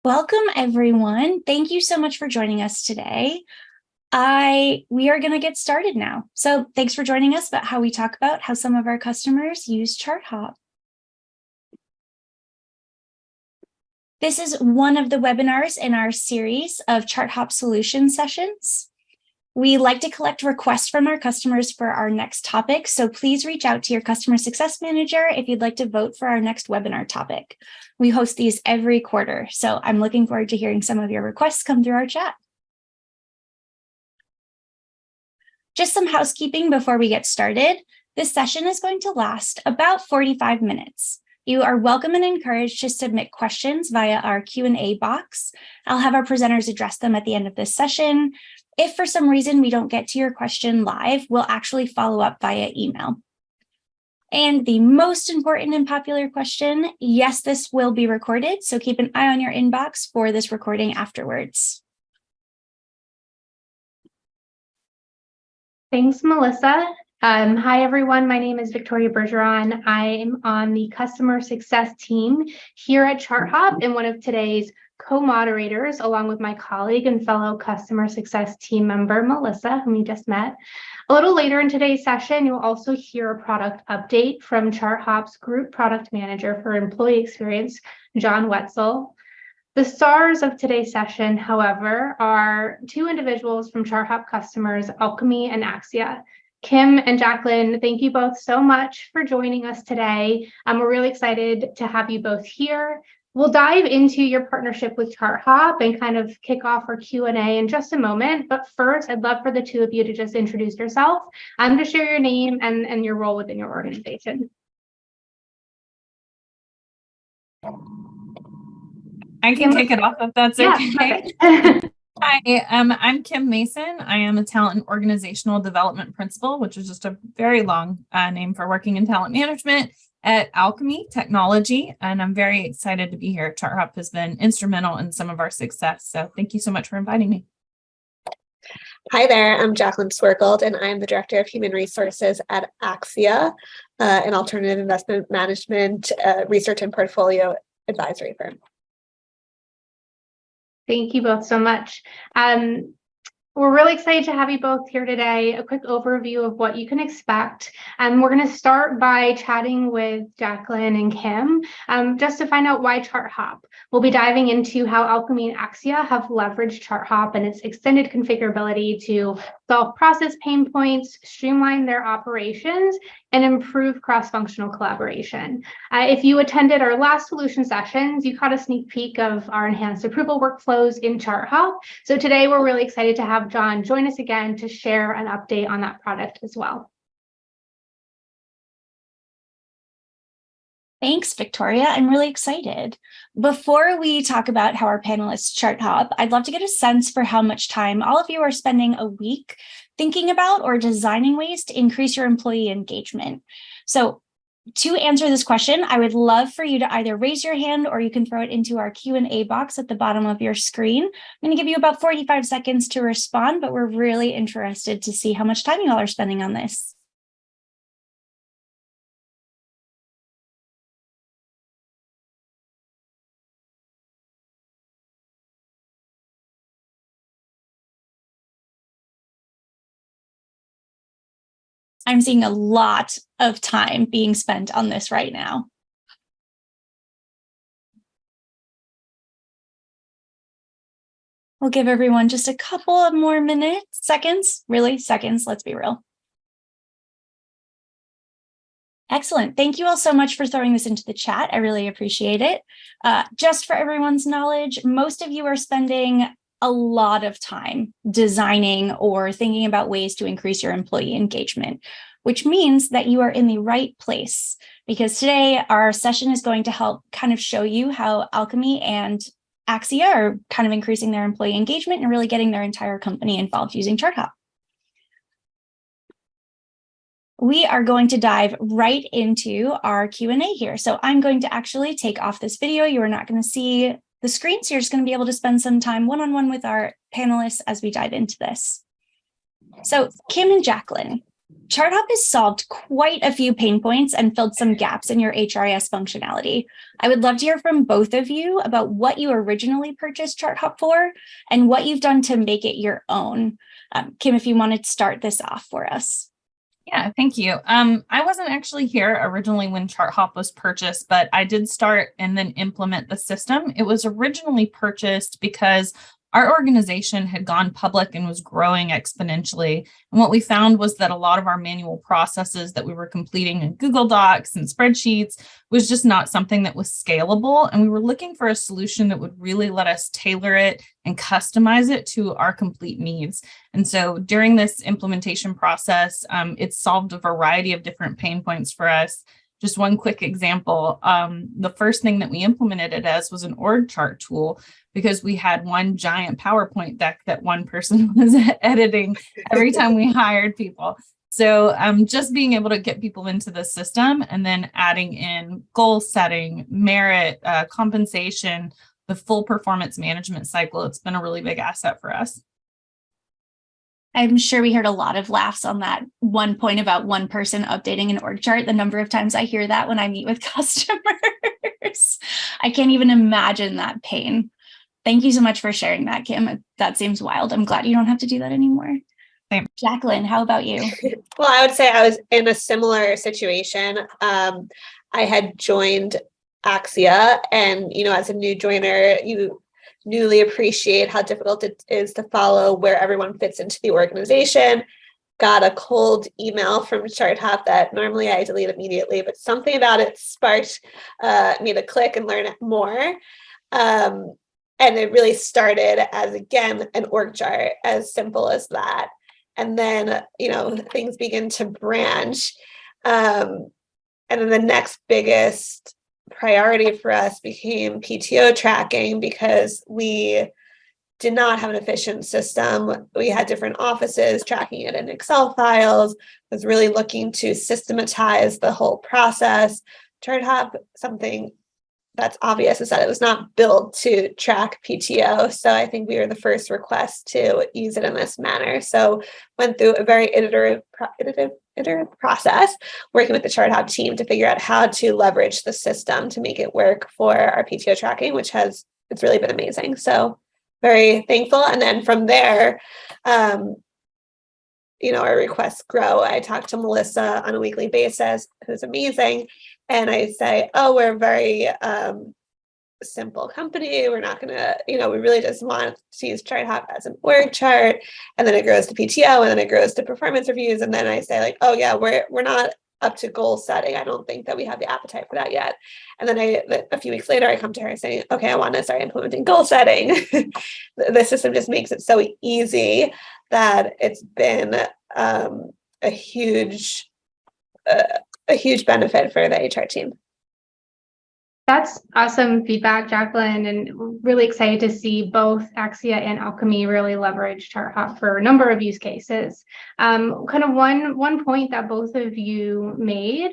Welcome, everyone. Thank you so much for joining us today. We are going to get started now. So thanks for joining us about how we talk about how some of our customers use ChartHop. This is one of the webinars in our series of ChartHop solution sessions. We like to collect requests from our customers for our next topic, so please reach out to your customer success manager if you'd like to vote for our next webinar topic. We host these every quarter, so I'm looking forward to hearing some of your requests come through our chat. Just some housekeeping before we get started. This session is going to last about 45 minutes. You are welcome and encouraged to submit questions via our Q&A box. I'll have our presenters address them at the end of this session. If for some reason we don't get to your question live, we'll actually follow up via email. And the most important and popular question, yes, this will be recorded, so keep an eye on your inbox for this recording afterwards. Thanks, Melissa. Hi, everyone. My name is Victoria Bergeron. I am on the customer success team here at ChartHop and one of today's co-moderators, along with my colleague and fellow customer success team member, Melissa, whom you just met. A little later in today's session, you'll also hear a product update from ChartHop's Group Product Manager for Employee Experience, John Wetzel. The stars of today's session, however, are two individuals from ChartHop customers, Alkami and Aksia. Kim and Jaclyn, thank you both so much for joining us today. We're really excited to have you both here. We'll dive into your partnership with ChartHop and kind of kick off our Q&A in just a moment. But first, I'd love for the two of you to just introduce yourself. To share your name and your role within your organization. I can kick it off if that's okay. Hi, I'm Kim Mason. I am a talent and organizational development principal, which is just a very long name for working in talent management at Alkami Technology. And I'm very excited to be here. ChartHop has been instrumental in some of our success. So thank you so much for inviting me. Hi there, I'm Jaclyn Swergold, and I'm the Director of Human Resources at Aksia, an alternative investment management, research and portfolio advisory firm. Thank you both so much. We're really excited to have you both here today. A quick overview of what you can expect. We're going to start by chatting with Jaclyn and Kim just to find out why ChartHop. We'll be diving into how Alkami and Aksia have leveraged ChartHop and its extended configurability to solve process pain points, streamline their operations, and improve cross-functional collaboration. If you attended our last solution sessions, you caught a sneak peek of our enhanced approval workflows in ChartHop. So today we're really excited to have John join us again to share an update on that product as well. Thanks, Victoria. I'm really excited. Before we talk about how our panelists ChartHop, I'd love to get a sense for how much time all of you are spending a week thinking about or designing ways to increase your employee engagement. So to answer this question, I would love for you to either raise your hand or you can throw it into our Q&A box at the bottom of your screen. I'm going to give you about 45 seconds to respond, but we're really interested to see how much time you all are spending on this. I'm seeing a lot of time being spent on this right now. We'll give everyone just a couple of more seconds, let's be real. Excellent. Thank you all so much for throwing this into the chat. I really appreciate it. Just for everyone's knowledge, most of you are spending a lot of time designing or thinking about ways to increase your employee engagement, which means that you are in the right place, because today our session is going to help kind of show you how Alkami and Aksia are kind of increasing their employee engagement and really getting their entire company involved using ChartHop. We are going to dive right into our Q&A here. So I'm going to actually take off this video. You are not going to see the screen, so you're just going to be able to spend some time one-on-one with our panelists as we dive into this. So Kim and Jaclyn, ChartHop has solved quite a few pain points and filled some gaps in your HRIS functionality. I would love to hear from both of you about what you originally purchased ChartHop for and what you've done to make it your own. Kim, if you wanted to start this off for us. Yeah, thank you. I wasn't actually here originally when ChartHop was purchased, but I did start and then implement the system. It was originally purchased because our organization had gone public and was growing exponentially. And what we found was that a lot of our manual processes that we were completing in Google Docs and spreadsheets was just not something that was scalable. And we were looking for a solution that would really let us tailor it and customize it to our complete needs. And so during this implementation process, it solved a variety of different pain points for us. Just one quick example, the first thing that we implemented it as was an org chart tool, because we had one giant PowerPoint deck that one person was editing every time we hired people. So just being able to get people into the system and then adding in goal setting, merit, compensation, the full performance management cycle, it's been a really big asset for us. I'm sure we heard a lot of laughs on that one point about one person updating an org chart. The number of times I hear that when I meet with customers, I can't even imagine that pain. Thank you so much for sharing that, Kim. That seems wild. I'm glad you don't have to do that anymore. Same. Jaclyn, how about you? Well, I would say I was in a similar situation. I had joined Aksia, and as a new joiner, you newly appreciate how difficult it is to follow where everyone fits into the organization. Got a cold email from ChartHop that normally I delete immediately, but something about it sparked me to click and learn more. And it really started as, again, an org chart, as simple as that. And then, things begin to branch. And then the next biggest priority for us became PTO tracking, because we did not have an efficient system. We had different offices tracking it in Excel files, was really looking to systematize the whole process. ChartHop, something that's obvious is that it was not built to track PTO. So I think we were the first request to use it in this manner. So went through a very iterative process, working with the ChartHop team to figure out how to leverage the system to make it work for our PTO tracking, it's really been amazing. So very thankful. And then from there, our requests grow. I talk to Melissa on a weekly basis, who's amazing. And I say, we're a very simple company. We're not going to, we really just want to use ChartHop as an org chart. And then it grows to PTO, and then it grows to performance reviews. And then I say we're not up to goal setting. I don't think that we have the appetite for that yet. And then a few weeks later, I come to her saying, okay, I want to start implementing goal setting. The system just makes it so easy that it's been a huge benefit for the HR team. That's awesome feedback, Jaclyn, and really excited to see both Aksia and Alkami really leverage ChartHop for a number of use cases. Kind of one point that both of you made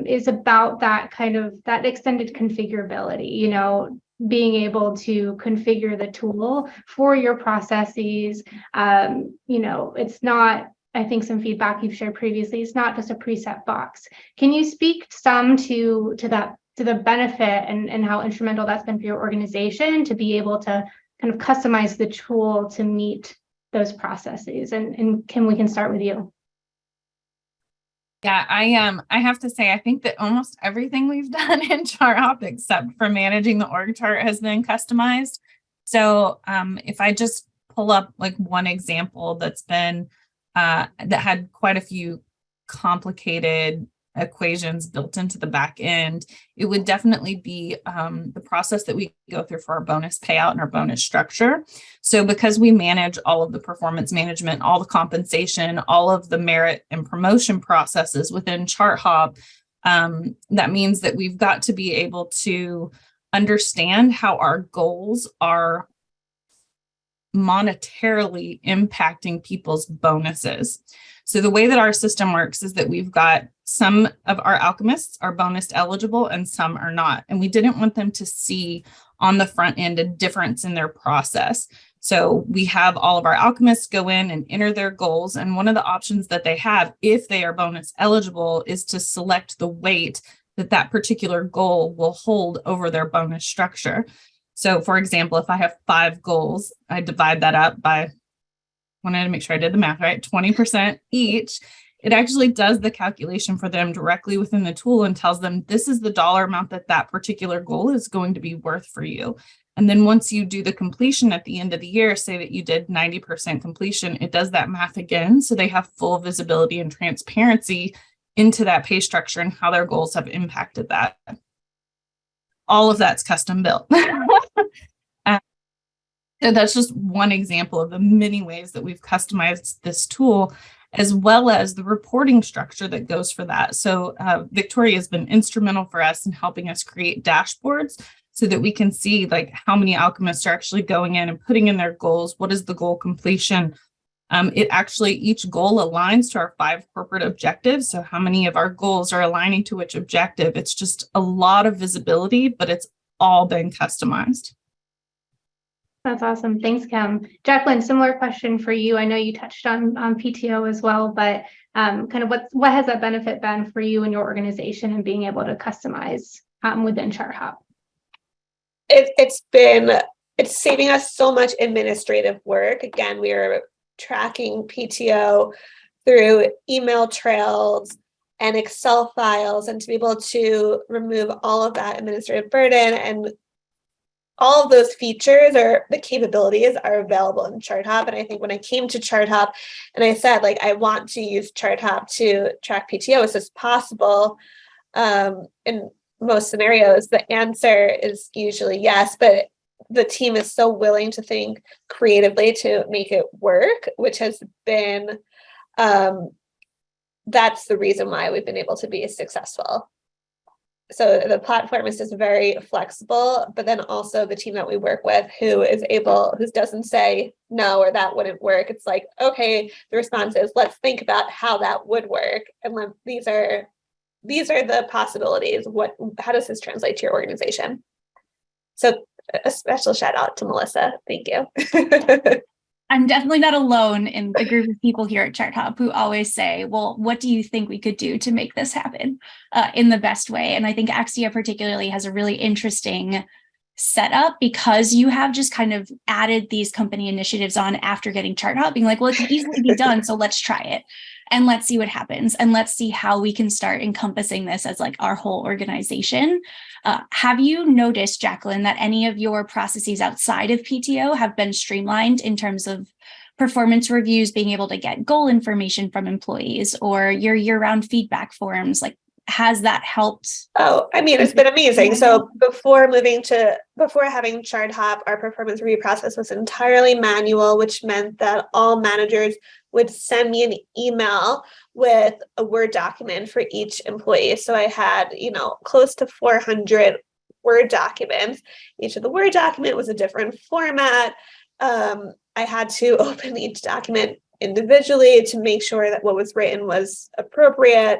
is about that that extended configurability, being able to configure the tool for your processes. It's not, I think some feedback you've shared previously, it's not just a preset box. Can you speak some to the benefit and how instrumental that's been for your organization to be able to kind of customize the tool to meet those processes? And Kim, we can start with you. Yeah, I have to say, I think that almost everything we've done in ChartHop, except for managing the org chart, has been customized. So if I just pull up one example that's been that had quite a few complicated equations built into the back end, it would definitely be the process that we go through for our bonus payout and our bonus structure. So because we manage all of the performance management, all the compensation, all of the merit and promotion processes within ChartHop, that means that we've got to be able to understand how our goals are monetarily impacting people's bonuses. So the way that our system works is that we've got some of our alchemists are bonus eligible and some are not. And we didn't want them to see on the front end a difference in their process. So we have all of our alchemists go in and enter their goals. And one of the options that they have, if they are bonus eligible, is to select the weight that that particular goal will hold over their bonus structure. So for example, if I have 5 goals, I divide that up by, wanted to make sure I did the math right, 20% each. It actually does the calculation for them directly within the tool and tells them this is the dollar amount that that particular goal is going to be worth for you. And then once you do the completion at the end of the year, say that you did 90% completion, it does that math again. So they have full visibility and transparency into that pay structure and how their goals have impacted that. All of that's custom built. So that's just one example of the many ways that we've customized this tool, as well as the reporting structure that goes for that. So Victoria has been instrumental for us in helping us create dashboards so that we can see like how many alchemists are actually going in and putting in their goals. What is the goal completion? It actually, each goal aligns to our 5 corporate objectives. So how many of our goals are aligning to which objective? It's just a lot of visibility, but it's all been customized. That's awesome. Thanks, Kim. Jaclyn, similar question for you. I know you touched on PTO as well, but kind of what has that benefit been for you and your organization and being able to customize within ChartHop? It's saving us so much administrative work. Again, we are tracking PTO through email trails and Excel files, and to be able to remove all of that administrative burden, and all of those features or the capabilities are available in ChartHop. And I think when I came to ChartHop and I said, like, I want to use ChartHop to track PTO, is this possible? In most scenarios, the answer is usually yes, but the team is so willing to think creatively to make it work, which has been, that's the reason why we've been able to be successful. So the platform is just very flexible, but then also the team that we work with who doesn't say no, or that wouldn't work. It's like, okay, the response is, let's think about how that would work. And these are the possibilities. How does this translate to your organization? So a special shout out to Melissa. Thank you. I'm definitely not alone in the group of people here at ChartHop who always say, well, what do you think we could do to make this happen in the best way? And I think Aksia particularly has a really interesting setup, because you have just kind of added these company initiatives on after getting ChartHop, being like, well, it can easily be done, so let's try it. And let's see what happens. And let's see how we can start encompassing this as like our whole organization. Have you noticed, Jaclyn, that any of your processes outside of PTO have been streamlined in terms of performance reviews, being able to get goal information from employees, or your year-round feedback forms? Like, has that helped? Oh, I mean, it's been amazing. So before having ChartHop, our performance review process was entirely manual, which meant that all managers would send me an email with a Word document for each employee. So I had, close to 400 Word documents. Each of the Word document was a different format. I had to open each document individually to make sure that what was written was appropriate.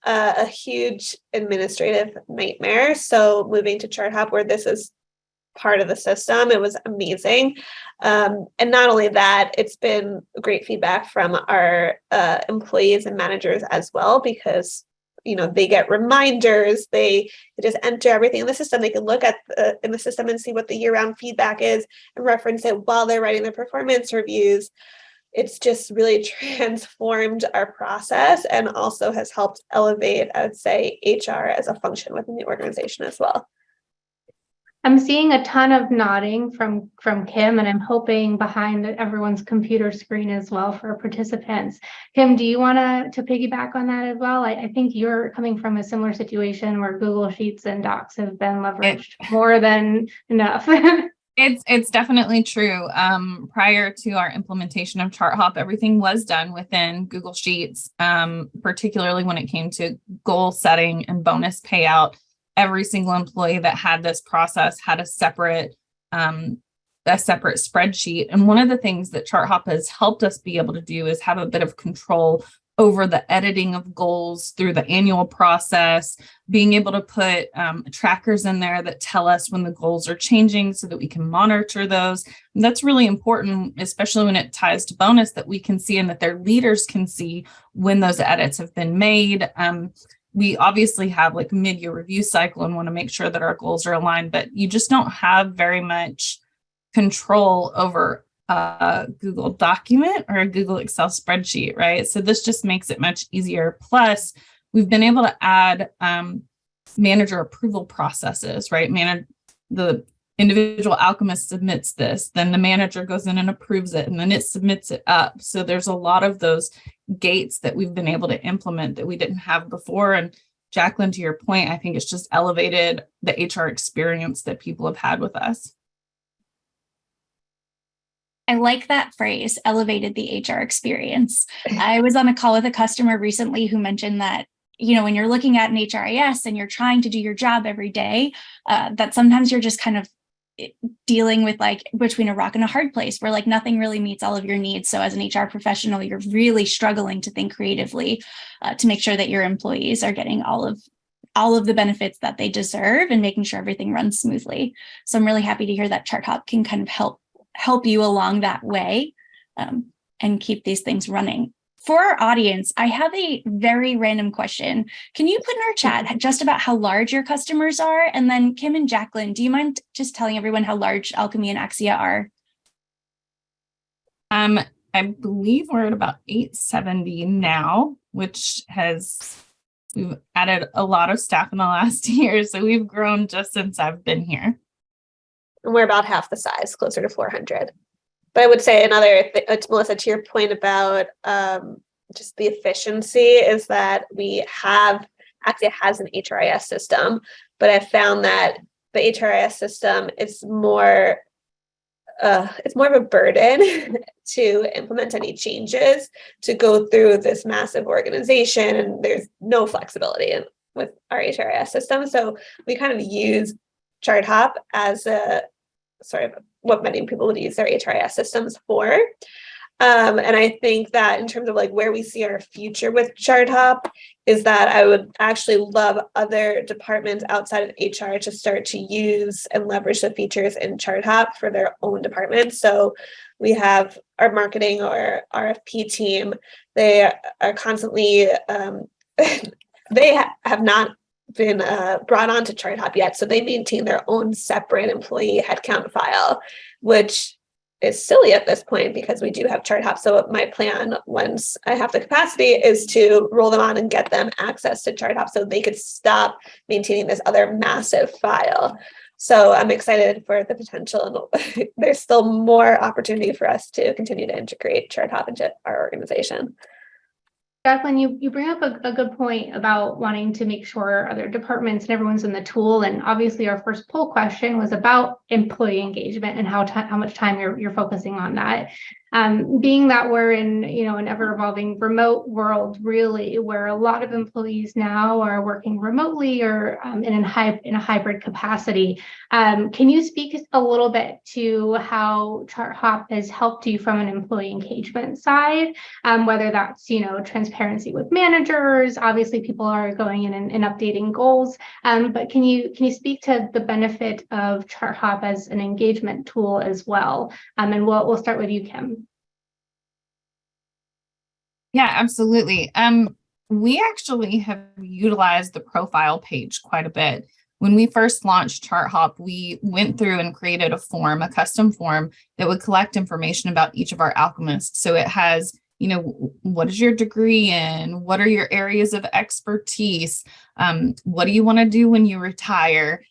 A huge administrative nightmare. So moving to ChartHop, where this is part of the system, it was amazing. And not only that, it's been great feedback from our employees and managers as well, because they get reminders. They just enter everything in the system. They can look at in the system and see what the year-round feedback is and reference it while they're writing their performance reviews. It's just really transformed our process, and also has helped elevate, I would say, HR as a function within the organization as well. I'm seeing a ton of nodding from Kim, and I'm hoping behind everyone's computer screen as well for participants. Kim, do you want to piggyback on that as well? I think you're coming from a similar situation where Google Sheets and Docs have been leveraged more than enough. It's definitely true. Prior to our implementation of ChartHop, everything was done within Google Sheets, particularly when it came to goal setting and bonus payout. Every single employee that had this process had a separate spreadsheet. And one of the things that ChartHop has helped us be able to do is have a bit of control over the editing of goals through the annual process, being able to put trackers in there that tell us when the goals are changing so that we can monitor those. And that's really important, especially when it ties to bonus, that we can see and that their leaders can see when those edits have been made. We obviously have like a mid-year review cycle and want to make sure that our goals are aligned, but you just don't have very much control over a Google document or a Google Excel spreadsheet, right? So this just makes it much easier. Plus, we've been able to add manager approval processes, right? The individual alchemist submits this, then the manager goes in and approves it, and then it submits it up. So there's a lot of those gates that we've been able to implement that we didn't have before. And Jaclyn, to your point, I think it's just elevated the HR experience that people have had with us. I like that phrase, elevated the HR experience. I was on a call with a customer recently who mentioned that, when you're looking at an HRIS and you're trying to do your job every day, that sometimes you're just kind of dealing with like between a rock and a hard place where like nothing really meets all of your needs. So as an HR professional, you're really struggling to think creatively to make sure that your employees are getting all of the benefits that they deserve and making sure everything runs smoothly. So I'm really happy to hear that ChartHop can kind of help you along that way and keep these things running. For our audience, I have a very random question. Can you put in our chat just about how large your customers are? And then Kim and Jaclyn, do you mind just telling everyone how large Alkami and Aksia are? I believe we're at about 870 now, which we've added a lot of staff in the last year. So we've grown just since I've been here. And we're about half the size, closer to 400. But I would say another thing, Melissa, to your point about just the efficiency, is that Aksia has an HRIS system, but I found that the HRIS system is more of a burden to implement any changes, to go through this massive organization, and there's no flexibility with our HRIS system. So we kind of use ChartHop as a sort of what many people would use their HRIS systems for. And I think that in terms of like where we see our future with ChartHop is that I would actually love other departments outside of HR to start to use and leverage the features in ChartHop for their own departments. So we have our marketing or RFP team. They are constantly, they have not been brought on to ChartHop yet. So they maintain their own separate employee headcount file, which is silly at this point because we do have ChartHop. So my plan, once I have the capacity, is to roll them on and get them access to ChartHop so they could stop maintaining this other massive file. So I'm excited for the potential, and there's still more opportunity for us to continue to integrate ChartHop into our organization. Jaclyn, you bring up a good point about wanting to make sure other departments and everyone's in the tool. And obviously our first poll question was about employee engagement and how much time you're focusing on that. Being that we're in, an ever evolving remote world, really, where a lot of employees now are working remotely or in a hybrid capacity. Can you speak a little bit to how ChartHop has helped you from an employee engagement side, whether that's, transparency with managers? Obviously, people are going in and updating goals, but can you speak to the benefit of ChartHop as an engagement tool as well? And we'll start with you, Kim. Yeah, absolutely. We actually have utilized the profile page quite a bit. When we first launched ChartHop, we went through and created a custom form that would collect information about each of our alchemists. So it has, what is your degree in? What are your areas of expertise? What do you want to do when you retire?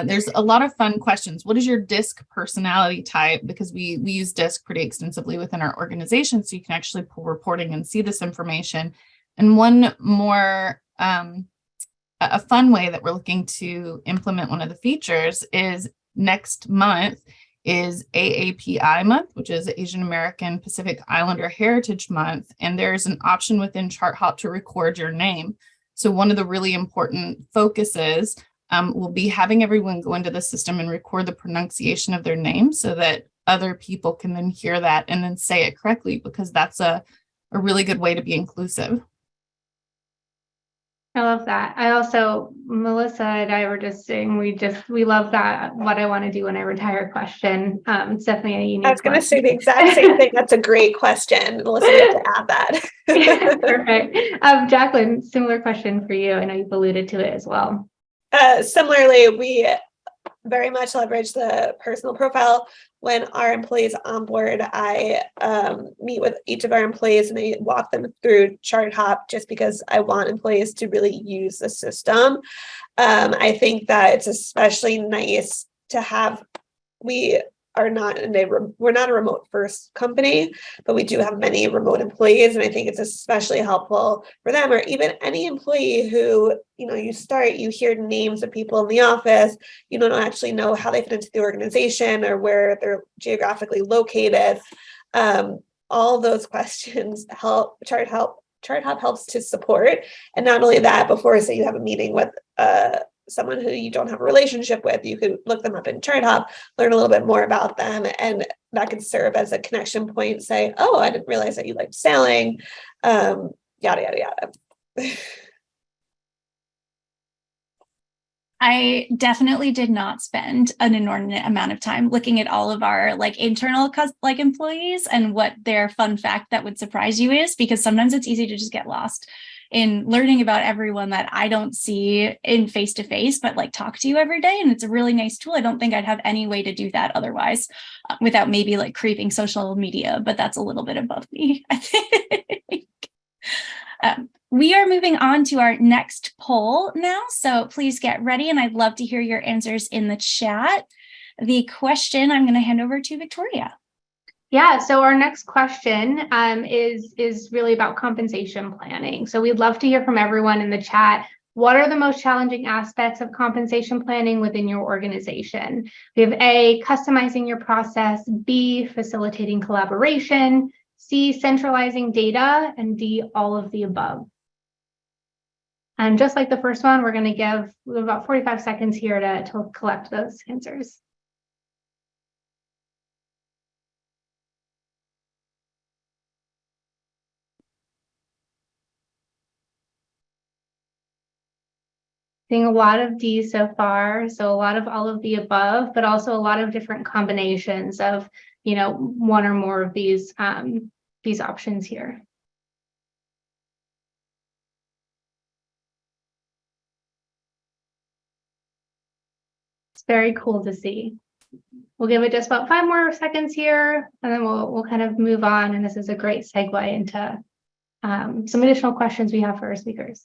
There's a lot of fun questions. What is your DISC personality type? Because we use DISC pretty extensively within our organization, so you can actually pull reporting and see this information. And one more, a fun way that we're looking to implement one of the features is next month is AAPI month, which is Asian American Pacific Islander Heritage Month. And there's an option within ChartHop to record your name. So one of the really important focuses will be having everyone go into the system and record the pronunciation of their name so that other people can then hear that and then say it correctly, because that's a really good way to be inclusive. I love that. Melissa and I were just saying, we love that what I want to do when I retire question. It's definitely a unique I was going to one. say the exact same thing. That's a great question. Melissa, we have to add that. Perfect. Jaclyn, similar question for you. I know you've alluded to it as well. Similarly, we very much leverage the personal profile. When our employees onboard, I meet with each of our employees and I walk them through ChartHop just because I want employees to really use the system. I think that it's especially nice to have, we're not a remote first company, but we do have many remote employees. And I think it's especially helpful for them, or even any employee who, you hear names of people in the office, you don't actually know how they fit into the organization or where they're geographically located. All those questions help. ChartHop helps to support. And not only that, before, say you have a meeting with someone who you don't have a relationship with, you can look them up in ChartHop, learn a little bit more about them, and that could serve as a connection point. Say, oh, I didn't realize that you liked sailing, yada, yada, yada. I definitely did not spend an inordinate amount of time looking at all of our internal employees and what their fun fact that would surprise you is, because sometimes it's easy to just get lost in learning about everyone that I don't see in face-to-face, but talk to you every day. And it's a really nice tool. I don't think I'd have any way to do that otherwise without maybe creeping social media, but that's a little bit above me, I think. We are moving on to our next poll now, so please get ready, and I'd love to hear your answers in the chat. The question I'm going to hand over to Victoria. Yeah, so our next question is really about compensation planning. So we'd love to hear from everyone in the chat. What are the most challenging aspects of compensation planning within your organization? We have A, customizing your process, B, facilitating collaboration, C, centralizing data, and D, all of the above. And just like the first one, we're going to give about 45 seconds here to collect those answers. Seeing a lot of D so far, so a lot of all of the above, but also a lot of different combinations of, one or more of these options here. It's very cool to see. We'll give it just about 5 more seconds here, and then we'll kind of move on. And this is a great segue into some additional questions we have for our speakers.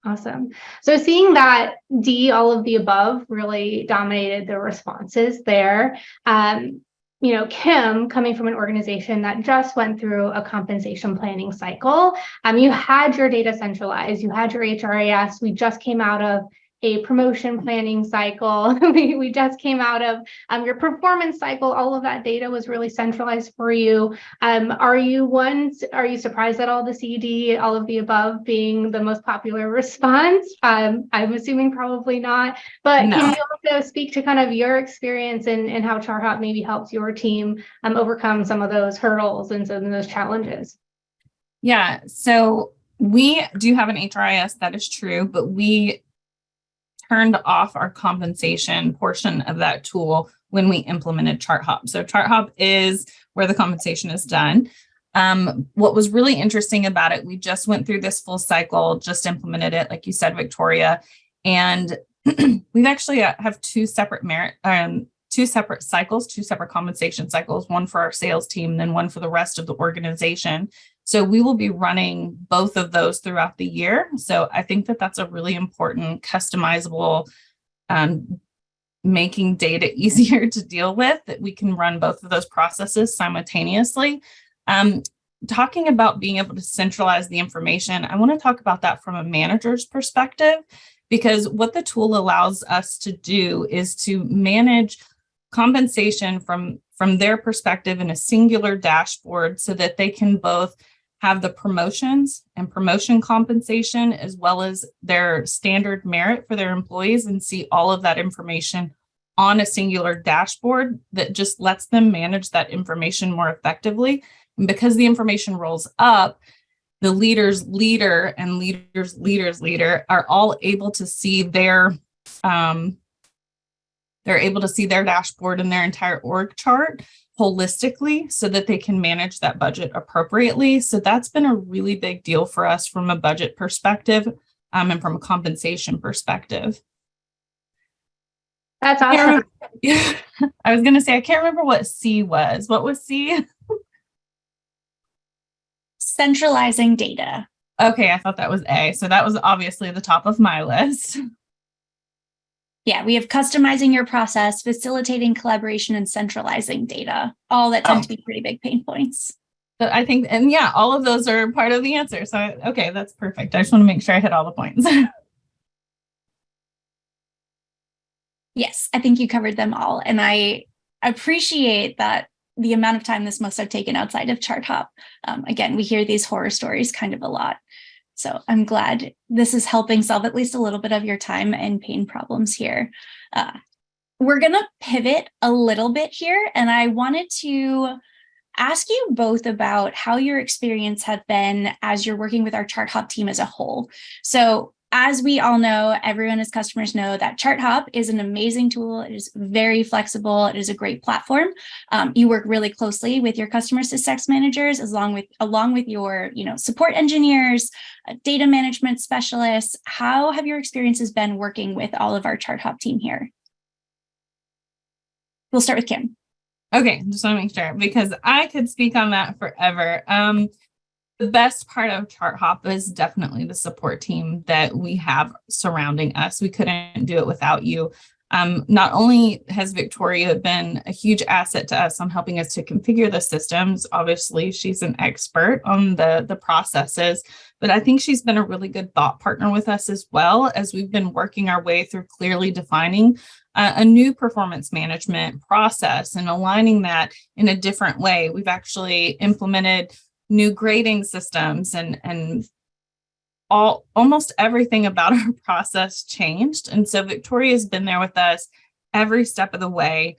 Awesome. So seeing that D, all of the above, really dominated the responses there. Kim, coming from an organization that just went through a compensation planning cycle, you had your data centralized, you had your HRIS. We just came out of a promotion planning cycle. We just came out of your performance cycle. All of that data was really centralized for you. Are you surprised at all the CD, all of the above being the most popular response? I'm assuming probably not, but no. Can you also speak to kind of your experience and how ChartHop maybe helps your team overcome some of those hurdles and some of those challenges? Yeah, so we do have an HRIS, that is true, but we turned off our compensation portion of that tool when we implemented ChartHop. So ChartHop is where the compensation is done. What was really interesting about it, we just went through this full cycle, just implemented it, like you said, Victoria, and we've actually have two separate cycles, two separate compensation cycles, one for our sales team, and then one for the rest of the organization. So we will be running both of those throughout the year. So I think that that's a really important customizable, making data easier to deal with, that we can run both of those processes simultaneously. Talking about being able to centralize the information, I want to talk about that from a manager's perspective, because what the tool allows us to do is to manage compensation from their perspective in a singular dashboard, so that they can both have the promotions and promotion compensation as well as their standard merit for their employees, and see all of that information on a singular dashboard that just lets them manage that information more effectively. And because the information rolls up, the leader's leader and leader's leader are all able to see their dashboard and their entire org chart holistically so that they can manage that budget appropriately. So that's been a really big deal for us from a budget perspective and from a compensation perspective. That's awesome. I was going to say, I can't remember what C was. What was C? Centralizing data. Okay, I thought that was A. So that was obviously the top of my list. Yeah, we have customizing your process, facilitating collaboration, and centralizing data. All that tend to be pretty big pain points. So I think, and yeah, all of those are part of the answer. So, okay, that's perfect. I just want to make sure I hit all the points. Yes, I think you covered them all. And I appreciate that the amount of time this must have taken outside of ChartHop. Again, we hear these horror stories kind of a lot. So I'm glad this is helping solve at least a little bit of your time and pain problems here. We're going to pivot a little bit here, and I wanted to ask you both about how your experience has been as you're working with our ChartHop team as a whole. So as we all know, everyone as customers know that ChartHop is an amazing tool. It is very flexible. It is a great platform. You work really closely with your customer success managers, along with your support engineers, data management specialists. How have your experiences been working with all of our ChartHop team here? We'll start with Kim. Okay, just want to make sure because I could speak on that forever. The best part of ChartHop is definitely the support team that we have surrounding us. We couldn't do it without you. Not only has Victoria been a huge asset to us on helping us to configure the systems, obviously she's an expert on the processes, but I think she's been a really good thought partner with us as well as we've been working our way through clearly defining a new performance management process and aligning that in a different way. We've actually implemented new grading systems and almost everything about our process changed. And so Victoria's been there with us every step of the way.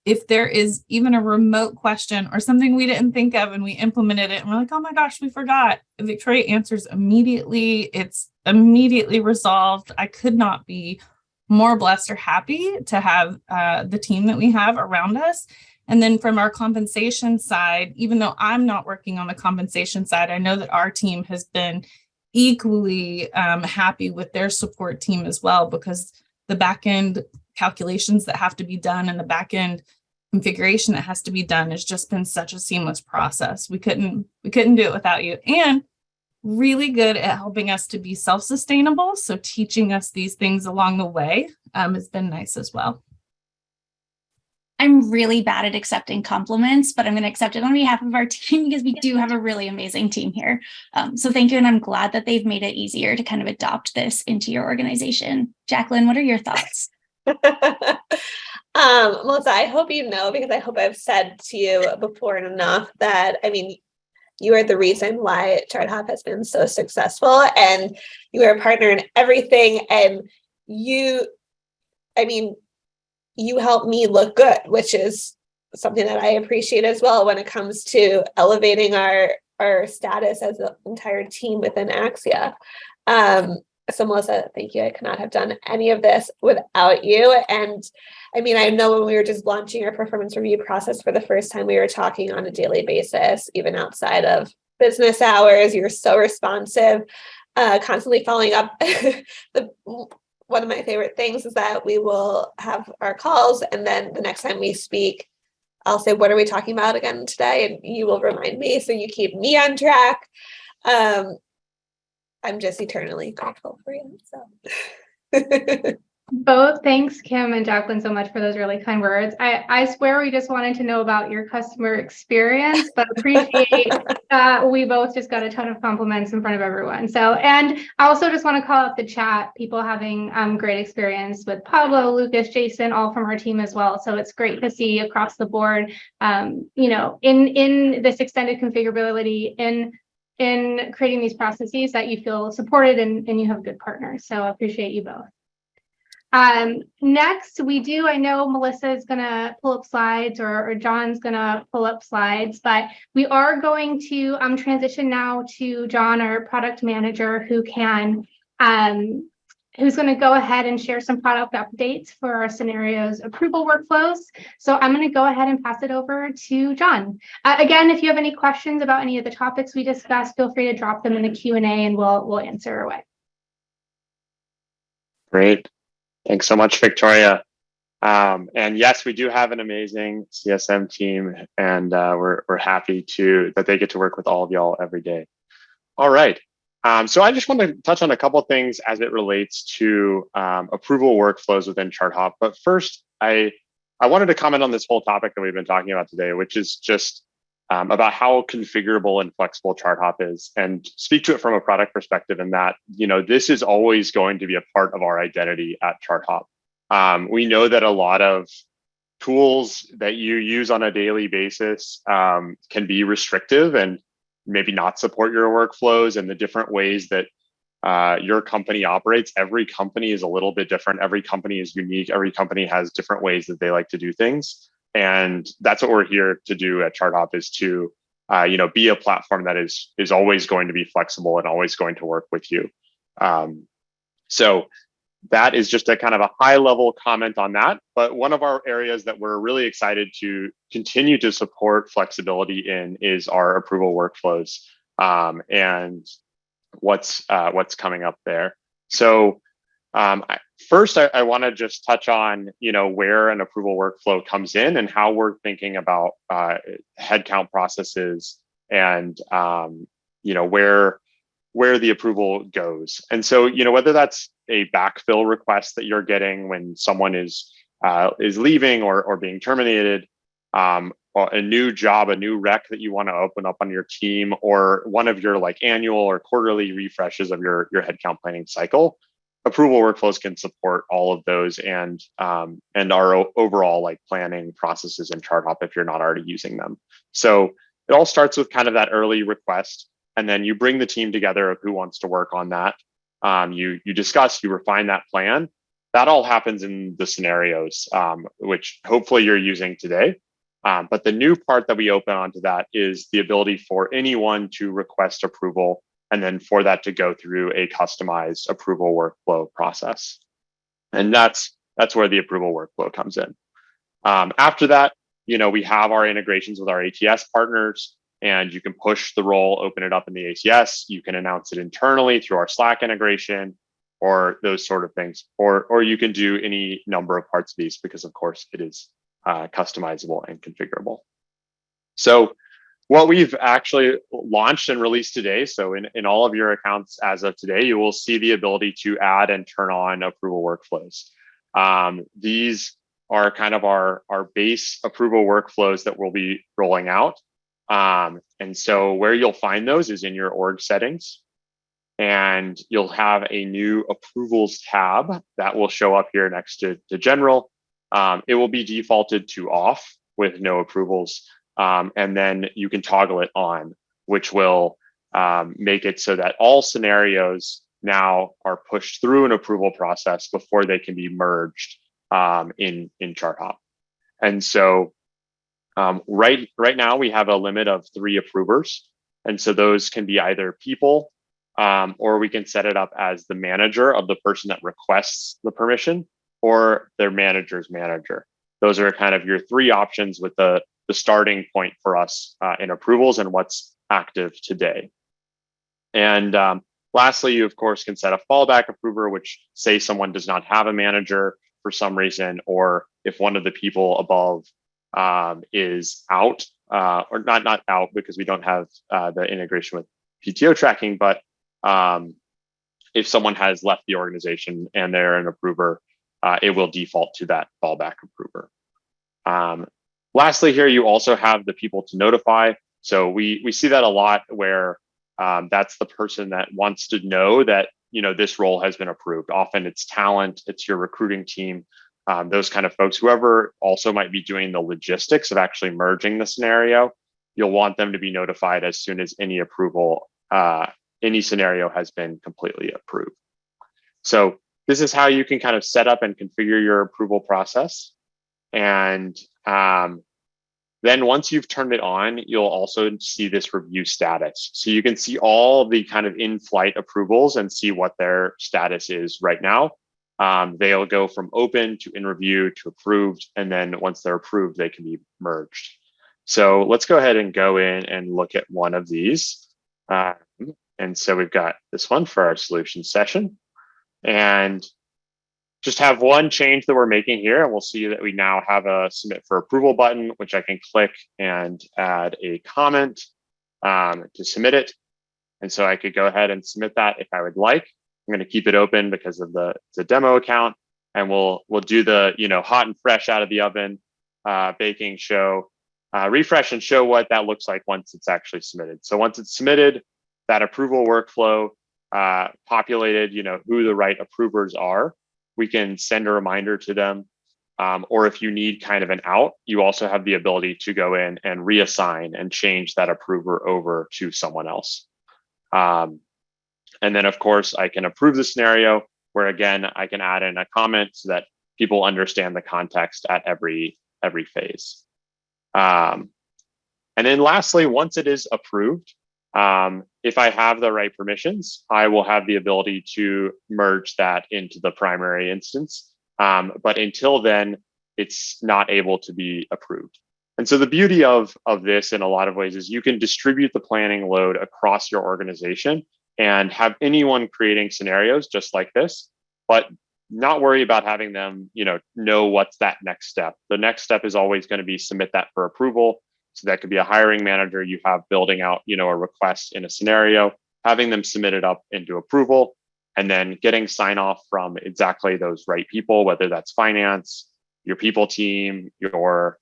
If there is even a remote question or something we didn't think of and we implemented it and we're like, oh my gosh, we forgot, Victoria answers immediately. It's immediately resolved. I could not be more blessed or happy to have the team that we have around us. And then from our compensation side, even though I'm not working on the compensation side, I know that our team has been equally happy with their support team as well, because the back-end calculations that have to be done and the back-end configuration that has to be done has just been such a seamless process. We couldn't do it without you. And really good at helping us to be self-sustainable. So teaching us these things along the way has been nice as well. I'm really bad at accepting compliments, but I'm going to accept it on behalf of our team because we do have a really amazing team here. So thank you. And I'm glad that they've made it easier to kind of adopt this into your organization. Jaclyn, what are your thoughts? Melissa, I hope you know, because I hope I've said to you before and enough that, you are the reason why ChartHop has been so successful, and you are a partner in everything. And you help me look good, which is something that I appreciate as well when it comes to elevating our status as an entire team within Aksia. So Melissa, thank you. I could not have done any of this without you. And I know when we were just launching our performance review process for the first time, we were talking on a daily basis, even outside of business hours. You're so responsive, constantly following up. One of my favorite things is that we will have our calls, and then the next time we speak, I'll say, what are we talking about again today? And you will remind me, so you keep me on track. I'm just eternally grateful for you. So Both thanks, Kim and Jaclyn, so much for those really kind words. I swear we just wanted to know about your customer experience, but appreciate that we both just got a ton of compliments in front of everyone. So, and I also just want to call out the chat, people having great experience with Pablo, Lucas, Jason, all from our team as well. So it's great to see across the board, in this extended configurability, in creating these processes, that you feel supported and you have good partners. So I appreciate you both. Next, I know Melissa is going to pull up slides or John's going to pull up slides, but we are going to transition now to John, our product manager, who's going to go ahead and share some product updates for our scenarios approval workflows. So I'm going to go ahead and pass it over to John. Again, if you have any questions about any of the topics we discussed, feel free to drop them in the Q&A and we'll answer away. Great. Thanks so much, Victoria. And yes, we do have an amazing CSM team, and we're happy that they get to work with all of y'all every day. All right. So I just want to touch on a couple of things as it relates to approval workflows within ChartHop. But first, I wanted to comment on this whole topic that we've been talking about today, which is just about how configurable and flexible ChartHop is, and speak to it from a product perspective in that, this is always going to be a part of our identity at ChartHop. We know that a lot of tools that you use on a daily basis can be restrictive and maybe not support your workflows and the different ways that your company operates. Every company is a little bit different. Every company is unique. Every company has different ways that they like to do things. And that's what we're here to do at ChartHop, is to be a platform that is always going to be flexible and always going to work with you. So that is just a kind of a high level comment on that. But one of our areas that we're really excited to continue to support flexibility in is our approval workflows, and what's coming up there. So first, I want to just touch on where an approval workflow comes in and how we're thinking about headcount processes and where the approval goes. And so whether that's a backfill request that you're getting when someone is leaving or being terminated, or a new job, a new rec that you want to open up on your team, or one of your annual or quarterly refreshes of your headcount planning cycle, approval workflows can support all of those and our overall planning processes in ChartHop if you're not already using them. So it all starts with kind of that early request, and then you bring the team together of who wants to work on that. You discuss, you refine that plan. That all happens in the scenarios, which hopefully you're using today. But the new part that we open onto that is the ability for anyone to request approval, and then for that to go through a customized approval workflow process. And that's where the approval workflow comes in. After that, we have our integrations with our ATS partners, and you can push the role, open it up in the ATS. You can announce it internally through our Slack integration or those sort of things, or you can do any number of parts of these because, of course, it is customizable and configurable. So what we've actually launched and released today, so in all of your accounts as of today, you will see the ability to add and turn on approval workflows. These are kind of our base approval workflows that we'll be rolling out. And so where you'll find those is in your org settings, and you'll have a new approvals tab that will show up here next to general. It will be defaulted to off with no approvals. And then you can toggle it on, which will make it so that all scenarios now are pushed through an approval process before they can be merged in ChartHop. And so right now we have a limit of 3 approvers. And so those can be either people, or we can set it up as the manager of the person that requests the permission, or their manager's manager. Those are kind of your 3 options with the starting point for us in approvals and what's active today. And lastly, you of course can set a fallback approver, which say someone does not have a manager for some reason, or if one of the people above is out, or not out because we don't have the integration with PTO tracking, but if someone has left the organization and they're an approver, it will default to that fallback approver. Lastly, here you also have the people to notify. So we see that a lot where that's the person that wants to know that this role has been approved. Often it's talent, it's your recruiting team, those kind of folks. Whoever also might be doing the logistics of actually merging the scenario, you'll want them to be notified as soon as any approval, any scenario has been completely approved. So this is how you can kind of set up and configure your approval process. And then once you've turned it on, you'll also see this review status. So you can see all the kind of in-flight approvals and see what their status is right now. They'll go from open to in review to approved. And then once they're approved, they can be merged. So let's go ahead and go in and look at one of these. And so we've got this one for our solution session. And just have one change that we're making here, and we'll see that we now have a submit for approval button, which I can click and add a comment to submit it. And so I could go ahead and submit that if I would like. I'm going to keep it open because of the demo account, and we'll do the hot and fresh out of the oven baking show, refresh and show what that looks like once it's actually submitted. So once it's submitted, that approval workflow populated, who the right approvers are. We can send a reminder to them. Or if you need kind of an out, you also have the ability to go in and reassign and change that approver over to someone else. And then of course, I can approve the scenario where again, I can add in a comment so that people understand the context at every phase. And then lastly, once it is approved, if I have the right permissions, I will have the ability to merge that into the primary instance. But until then, it's not able to be approved. And so the beauty of this in a lot of ways is you can distribute the planning load across your organization and have anyone creating scenarios just like this, but not worry about having them, know what's that next step. The next step is always going to be submit that for approval. So that could be a hiring manager you have building out, a request in a scenario, having them submit it up into approval, and then getting sign off from exactly those right people, whether that's finance, your people team, your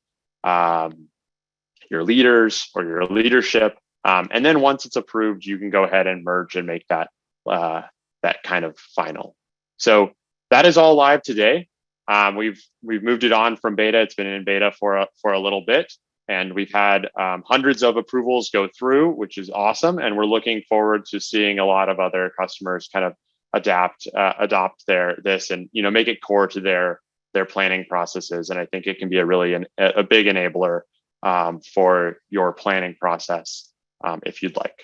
leaders or your leadership. And then once it's approved, you can go ahead and merge and make that kind of final. So that is all live today. We've moved it on from beta. It's been in beta for a little bit. And we've had hundreds of approvals go through, which is awesome. And we're looking forward to seeing a lot of other customers kind of adopt this and make it core to their planning processes. And I think it can be a really a big enabler for your planning process if you'd like.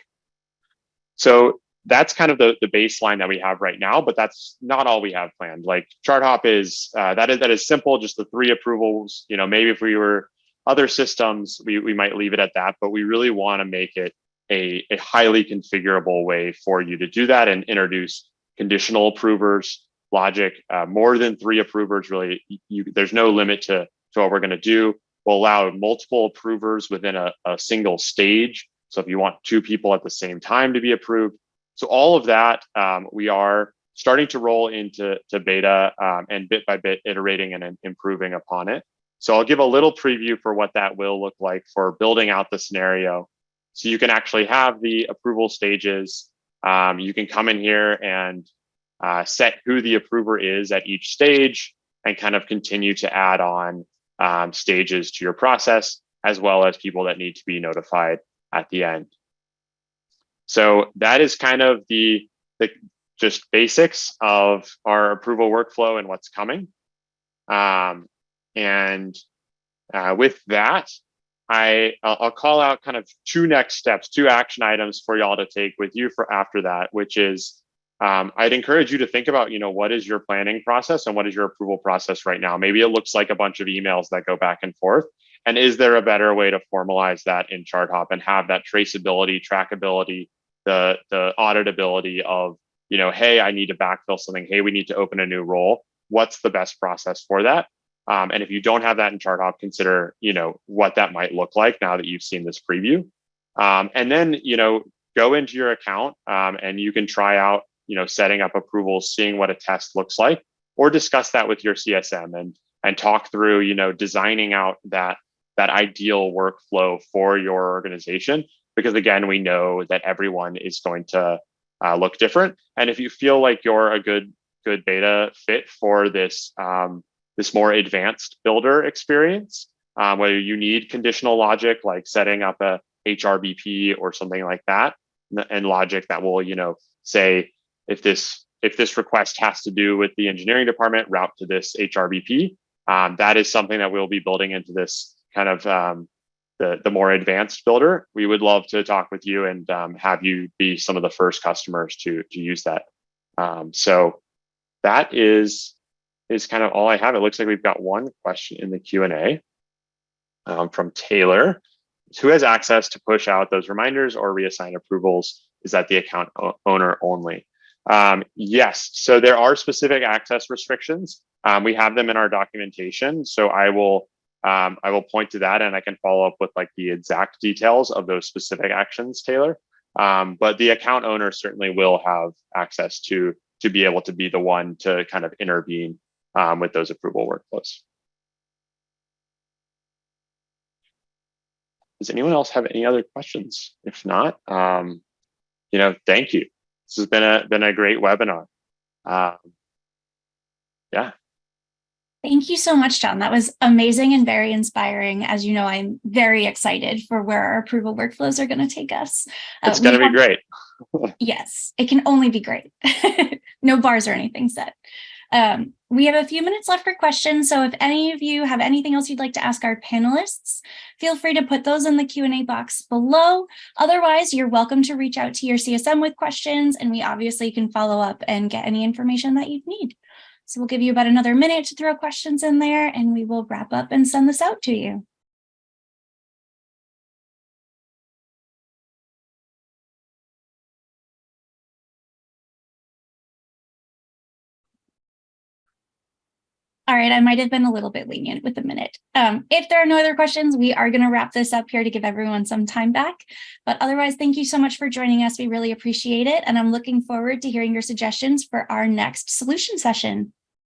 So that's kind of the baseline that we have right now, but that's not all we have planned. Like ChartHop is that is simple, just the 3 approvals. Maybe if we were other systems, we might leave it at that, but we really want to make it a highly configurable way for you to do that and introduce conditional approvers, logic, more than 3 approvers. Really, there's no limit to what we're going to do. We'll allow multiple approvers within a single stage. So if you want 2 people at the same time to be approved. So all of that, we are starting to roll into beta and bit by bit iterating and improving upon it. So I'll give a little preview for what that will look like for building out the scenario. So you can actually have the approval stages. You can come in here and set who the approver is at each stage and kind of continue to add on stages to your process, as well as people that need to be notified at the end. So that is kind of the just basics of our approval workflow and what's coming. With that, I'll call out kind of 2 next steps, 2 action items for y'all to take with you for after that, which is I'd encourage you to think about, what is your planning process and what is your approval process right now? Maybe it looks like a bunch of emails that go back and forth. And is there a better way to formalize that in ChartHop and have that traceability, trackability, the auditability of, hey, I need to backfill something. Hey, we need to open a new role. What's the best process for that? And if you don't have that in ChartHop, consider, what that might look like now that you've seen this preview. And then, go into your account and you can try out, setting up approvals, seeing what a test looks like, or discuss that with your CSM and talk through, designing out that ideal workflow for your organization. Because again, we know that everyone is going to look different. And if you feel like you're a good beta fit for this, this more advanced builder experience, whether you need conditional logic, like setting up a HRBP or something like that, and logic that will, say, if this if this request has to do with the engineering department, route to this HRBP. That is something that we'll be building into this kind of the more advanced builder. We would love to talk with you and have you be some of the first customers to use that. So that is kind of all I have. It looks like we've got one question in the Q&A from Taylor. Who has access to push out those reminders or reassign approvals? Is that the account owner only? Yes, so there are specific access restrictions. We have them in our documentation. So I will point to that, and I can follow up with like the exact details of those specific actions, Taylor. But the account owner certainly will have access to be able to be the one to kind of intervene with those approval workflows. Does anyone else have any other questions? If not, thank you. This has been a great webinar. Yeah. Thank you so much, John. That was amazing and very inspiring. As you know, I'm very excited for where our approval workflows are going to take us. It's going to be great. Yes, it can only be great. No bars or anything set. We have a few minutes left for questions. So if any of you have anything else you'd like to ask our panelists, feel free to put those in the Q&A box below. Otherwise, you're welcome to reach out to your CSM with questions, and we obviously can follow up and get any information that you need. So we'll give you about another minute to throw questions in there, and we will wrap up and send this out to you. All right, I might have been a little bit lenient with a minute. If there are no other questions, we are going to wrap this up here to give everyone some time back. But otherwise, thank you so much for joining us. We really appreciate it. And I'm looking forward to hearing your suggestions for our next solution session.